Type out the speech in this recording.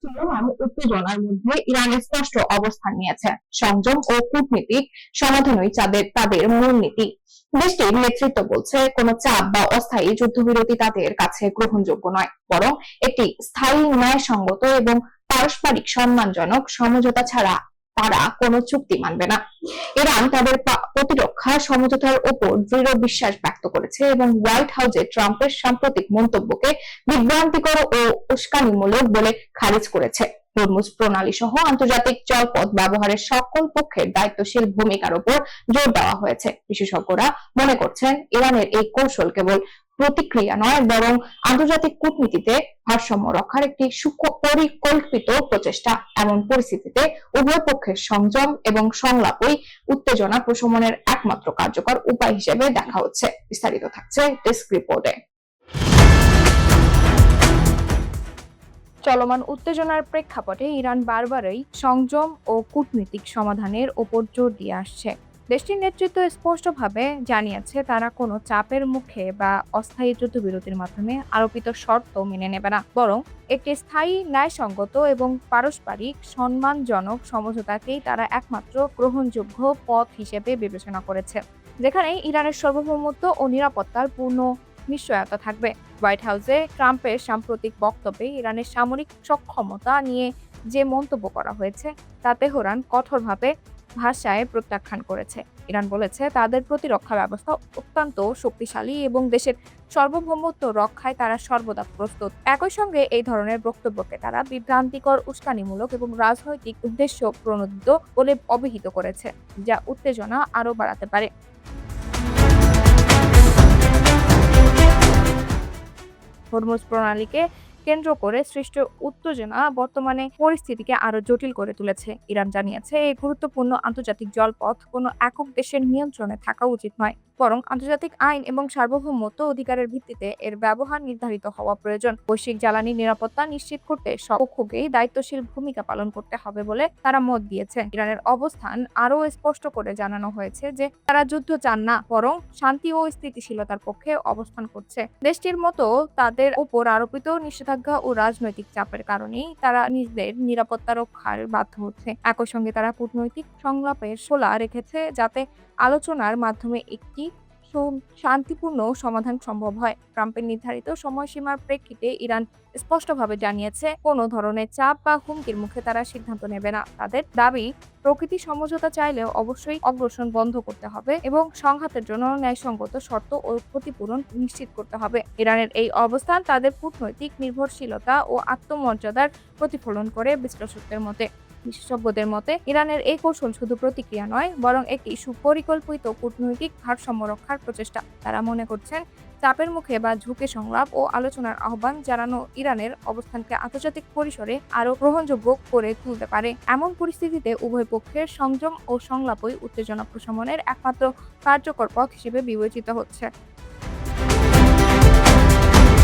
চলমান উত্তেজনার মধ্যে ইরান স্পষ্ট অবস্থান নিয়েছে। সংযম ও কূটনীতিক সমাধানই তাদের মূলনীতি। দেশটির নেতৃত্ব বলছে, কোনো চাপ বা অস্থায়ী যুদ্ধবিরতি তাদের কাছে গ্রহণযোগ্য নয়, বরং একটি স্থায়ী, ন্যায়সঙ্গত এবং পারস্পরিক সম্মানজনক সমঝোতা ছাড়া তারা কোনো চুক্তি মানবে না। ইরান তাদের প্রতিরক্ষা সমঝোতার উপর দৃঢ় বিশ্বাস ব্যক্ত করেছে এবং হোয়াইট হাউসে ট্রাম্পের সাম্প্রতিক মন্তব্যকে বিভ্রান্তিকর ও উস্কানিমূলক বলে খারিজ করেছে। হরমুজ প্রণালী সহ আন্তর্জাতিক জলপথ ব্যবহারের সকল পক্ষের দায়িত্বশীল ভূমিকার উপর জোর দেওয়া হয়েছে। বিশেষজ্ঞরা মনে করছেন, ইরানের এই কৌশল কেবল প্রতিক্রিয়া নয়, বরং আন্তর্জাতিক কূটনীতিতে ভারসাম্য রক্ষার একটি সুপরিকল্পিত প্রচেষ্টা। এমন পরিস্থিতিতে উভয় পক্ষের সংযম এবং সংলাপই উত্তেজনা প্রশমনের একমাত্র কার্যকর উপায় হিসেবে দেখা হচ্ছে। বিস্তারিত থাকছে ডেস্ক রিপোর্টে। চলমান উত্তেজনার প্রেক্ষাপটে ইরান বারবারই সংযম ও কূটনীতিক সমাধানের ওপর জোর দিয়ে আসছে। দেশটির নেতৃত্ব স্পষ্টভাবে জানিয়েছে, তারা কোনো চাপের মুখে বা অস্থায়ী যুদ্ধবিরতির মাধ্যমে আরোপিত শর্ত মেনে নেবে না, বরং একটি স্থায়ী, ন্যায়সঙ্গত এবং পারস্পরিক সম্মানজনক সমঝোতাকেই তারা একমাত্র গ্রহণযোগ্য পথ হিসেবে বিবেচনা করেছে, যেখানে ইরানের সার্বভৌমত্ব ও নিরাপত্তার পূর্ণ নিশ্চয়তা থাকবে। হোয়াইট হাউসে ট্রাম্পের সাম্প্রতিক বক্তব্যে ইরানের সামরিক সক্ষমতা নিয়ে যে মন্তব্য করা হয়েছে, তা তেহরান কঠোরভাবে ভাষায় প্রত্যাখ্যান করেছে। ইরান বলেছে, তাদের প্রতিরক্ষা ব্যবস্থা অত্যন্ত শক্তিশালী এবং দেশের সার্বভৌমত্ব রক্ষায় তারা সর্বদা প্রস্তুত। একই সঙ্গে এই ধরনের বক্তব্যকে তারা বিভ্রান্তিকর, উস্কানিমূলক এবং রাজনৈতিক উদ্দেশ্য প্রণোদিত বলে অভিহিত করেছে, যা উত্তেজনা আরও বাড়াতে পারে। হরমুজ প্রণালীকে কেন্দ্র করে সৃষ্ট উত্তেজনা বর্তমানে পরিস্থিতিকে আরো জটিল করে তুলেছে। ইরান জানিয়েছে, এই গুরুত্বপূর্ণ আন্তর্জাতিক জলপথ কোনো একক দেশের নিয়ন্ত্রণে থাকা উচিত নয়, বরং আন্তর্জাতিক আইন এবং সার্বভৌমত্ব অধিকারের ভিত্তিতে এর ব্যবহার নির্ধারিত হওয়া প্রয়োজন। বৈশ্বিক জ্বালানি নিরাপত্তা নিশ্চিত করতে সব পক্ষকেই দায়িত্বশীল ভূমিকা পালন করতে হবে বলে তারা মত দিয়েছে। ইরানের অবস্থান আরও স্পষ্ট করে জানানো হয়েছে যে তারা যুদ্ধ চান না, বরং শান্তি ও স্থিতিশীলতার পক্ষে অবস্থান করছে। দেশটির মতো তাদের উপর আরোপিত নিষেধাজ্ঞা ও রাজনৈতিক চাপের কারণেই তারা নিজেদের নিরাপত্তা রক্ষার বাধ্য হচ্ছে। একই সঙ্গে তারা কূটনৈতিক সংলাপের খোলা রেখেছে, যাতে আলোচনার মাধ্যমে একটি শান্তিপূর্ণ সমাধান সম্ভব হয়। ট্রাম্পের নির্ধারিত সময়সীমার প্রেক্ষিতে ইরান স্পষ্টভাবে জানিয়েছে, কোনো ধরনের চাপ বা হুমকির মুখে তারা সিদ্ধান্ত নেবে না। তাদের দাবি, প্রকৃতি সমঝোতা চাইলেও অবশ্যই অগ্রসর বন্ধ করতে হবে এবং সংঘাতের জন্য ন্যায়সঙ্গত শর্ত ও ক্ষতিপূরণ নিশ্চিত করতে হবে। ইরানের এই অবস্থান তাদের কূটনৈতিক নির্ভরশীলতা ও আত্মমর্যাদার প্রতিফলন করে। বিশেষজ্ঞদের মতে, ইরানের এই কৌশল শুধু প্রতিক্রিয়া নয়, বরং একটি সুপরিকল্পিত কূটনৈতিক ভারসাম্য রক্ষার প্রচেষ্টা। তারা মনে করছেন, চাপের মুখে বা ঝুঁকে সংলাপ ও আলোচনার আহ্বান জানানো ইরানের অবস্থানকে আন্তর্জাতিক পরিসরে আরও গ্রহণযোগ্য করে তুলতে পারে। এমন পরিস্থিতিতে উভয় পক্ষের সংযম ও সংলাপই উত্তেজনা প্রশমনের একমাত্র কার্যকর পথ হিসেবে বিবেচিত হচ্ছে।